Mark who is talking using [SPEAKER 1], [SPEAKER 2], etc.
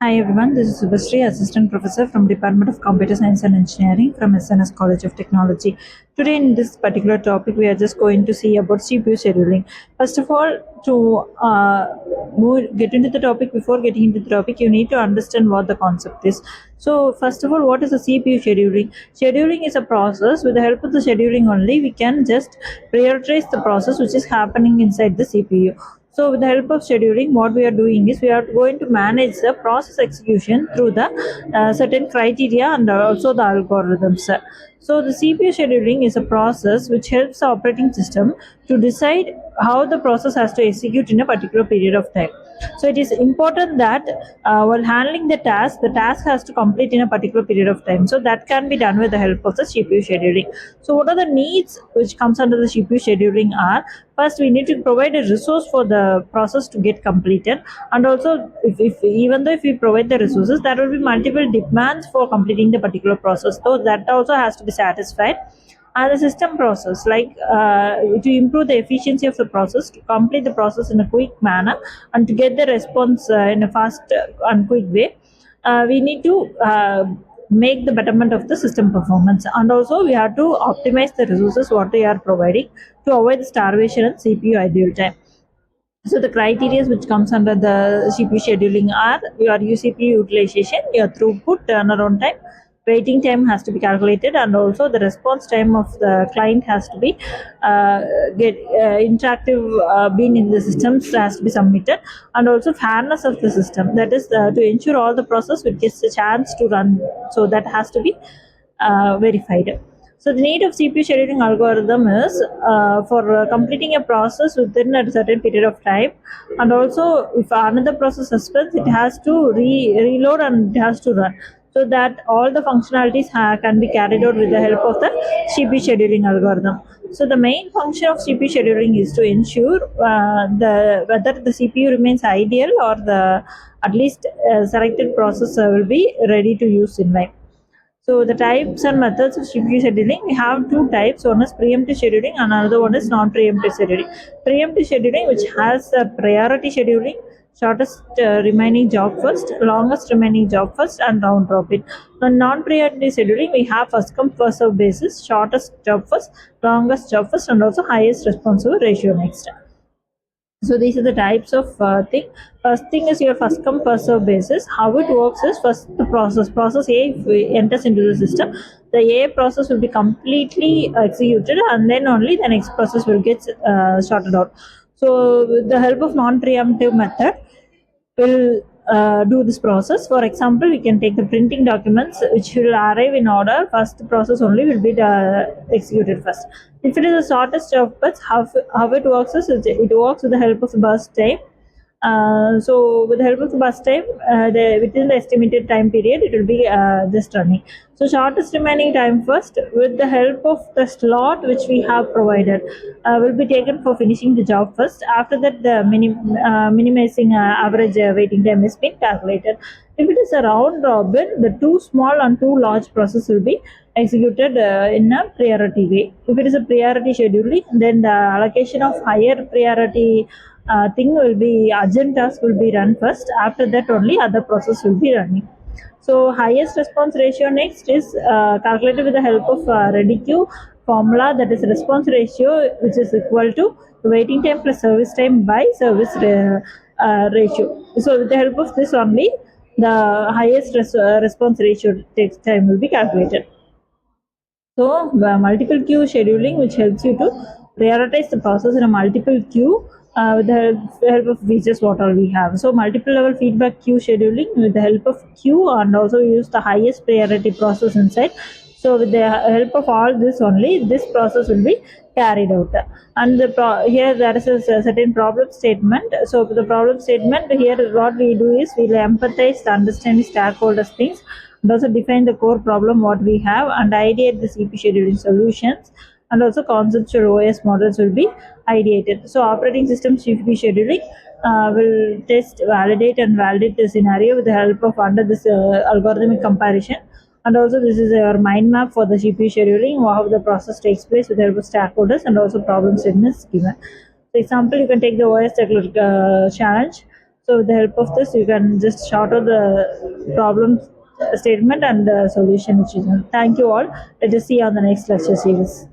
[SPEAKER 1] Hi everyone, this is Subhasri, Assistant Professor from Department of Computer Science and Engineering from SNS College of Technology. Today in this particular topic, we are just going to see about CPU scheduling. First of all, to get into the topic, before getting into the topic, you need to understand what the concept is. So first of all, what is the CPU scheduling? Scheduling is a process. With the help of the scheduling only, we can just prioritize the process which is happening inside the CPU. So with the help of scheduling, what we are doing is we are going to manage the process execution through the certain criteria and also the algorithms. So the CPU scheduling is a process which helps the operating system to decide how the process has to execute in a particular period of time. So it is important that while handling the task has to complete in a particular period of time. So that can be done with the help of the CPU scheduling. So what are the needs which comes under the CPU scheduling are, first we need to provide a resource for the process to get completed, and also if even though if we provide the resources, there will be multiple demands for completing the particular process, so that also has to be satisfied. And the system process, like to improve the efficiency of the process, to complete the process in a quick manner and to get the response in a fast and quick way, we need to make the betterment of the system performance, and also we have to optimize the resources what we are providing to avoid starvation and CPU idle time. So the criteria which comes under the CPU scheduling are your UCP utilization, your throughput, turnaround time, waiting time has to be calculated, and also the response time of the client has to be get interactive being in the systems has to be submitted, and also fairness of the system, that is to ensure all the process which gets a chance to run, so that has to be verified. So the need of CPU scheduling algorithm is for completing a process within a certain period of time, and also if another process suspends, it has to reload and it has to run, so that all the functionalities can be carried out with the help of the CPU scheduling algorithm. So the main function of CPU scheduling is to ensure whether the CPU remains ideal or the at least selected processor will be ready to use in life. So the types and methods of CPU scheduling, we have two types. One is preemptive scheduling and another one is non-preemptive scheduling. Preemptive scheduling, which has a priority scheduling, shortest remaining job first, longest remaining job first, and round robin. On non-preemptive scheduling, we have first come first serve basis, shortest job first, longest job first, and also highest responsive ratio next. So these are the types of thing. First thing is your first come first serve basis. How it works is, first the process A enters into the system, the A process will be completely executed, and then only the next process will get sorted out. So with the help of non-preemptive method, will do this process. For example, we can take the printing documents which will arrive in order. First process only will be executed first. If it is the shortest of paths, how it works is it works with the help of burst time. So with the help of the bus time, within the estimated time period, it will be just running. So shortest remaining time first, with the help of the slot which we have provided, will be taken for finishing the job first. After that, the minimizing average waiting time is being calculated. If it is a round robin, the two small and two large process will be executed in a priority way. If it is a priority scheduling, then the allocation of higher priority thing will be urgent task will be run first. After that, only other process will be running. So highest response ratio next is calculated with the help of Redq formula, that is response ratio which is equal to waiting time plus service time by service ratio. So with the help of this only, the highest response ratio takes time will be calculated. So multiple queue scheduling, which helps you to prioritize the process in a multiple queue with the help of features what all we have. So multiple level feedback queue scheduling with the help of queue, and also use the highest priority process inside. So with the help of all this only, this process will be carried out. And here there is a certain problem statement. So the problem statement here, what we do is we will empathize, understand stakeholders things, and also define the core problem what we have, and ideate the CPU scheduling solutions, and also conceptual OS models will be ideated. So operating system CPU scheduling will test, validate, and validate the scenario with the help of under this algorithmic comparison. And also this is your mind map for the CPU scheduling, how the process takes place with the help of stakeholders, and also problem statements given. For example, you can take the OS challenge. So with the help of this, you can just short out the problem statement and the solution which is. Thank you all. Let us see you on the next lecture series.